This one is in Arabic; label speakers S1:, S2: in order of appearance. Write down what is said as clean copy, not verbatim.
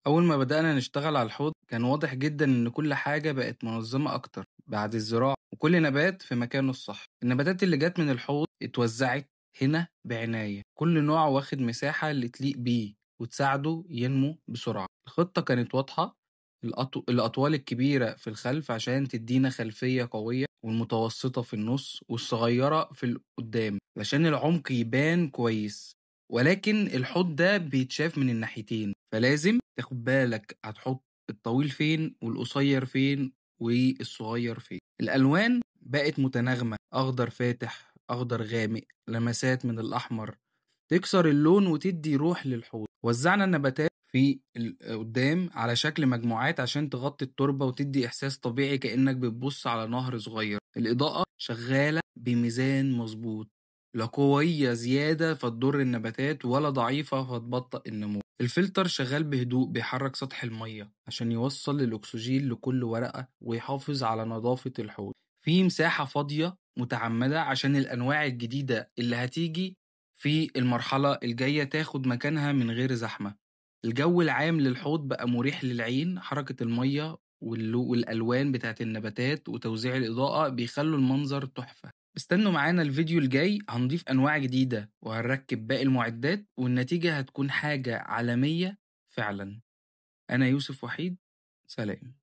S1: أول ما بدأنا نشتغل على الحوض كان واضح جدا إن كل حاجة بقت منظمة أكتر بعد الزراعة، وكل نبات في مكانه الصح. النباتات اللي جت من الحوض اتوزعت هنا بعناية، كل نوع واخد مساحة اللي تليق بيه وتساعده ينمو بسرعة. الخطة كانت واضحة، الأطوال الكبيرة في الخلف عشان تدينا خلفية قوية، والمتوسطة في النص، والصغيرة في القدام عشان العمق يبان كويس. ولكن الحوض ده بيتشاف من الناحيتين، فلازم تاخد بالك هتحط الطويل فين والقصير فين والصغير فين. الألوان بقت متناغمة، أخضر فاتح، أخضر غامق، لمسات من الأحمر تكسر اللون وتدي روح للحوض. وزعنا النباتات في قدام على شكل مجموعات عشان تغطي التربة وتدي إحساس طبيعي كأنك بتبص على نهر صغير. الإضاءة شغالة بميزان مظبوط، لا قوية زيادة فتضر النباتات ولا ضعيفة فتبطئ النمو. الفلتر شغال بهدوء، بيحرك سطح المية عشان يوصل الأكسجين لكل ورقة ويحافظ على نظافة الحوض. في مساحة فاضية متعمدة عشان الأنواع الجديدة اللي هتيجي في المرحلة الجاية تاخد مكانها من غير زحمة. الجو العام للحوض بقى مريح للعين، حركة المية والألوان بتاعت النباتات وتوزيع الإضاءة بيخلوا المنظر تحفة. استنوا معانا الفيديو الجاي، هنضيف أنواع جديدة وهنركب باقي المعدات، والنتيجة هتكون حاجة عالمية فعلا. أنا يوسف وحيد، سلام.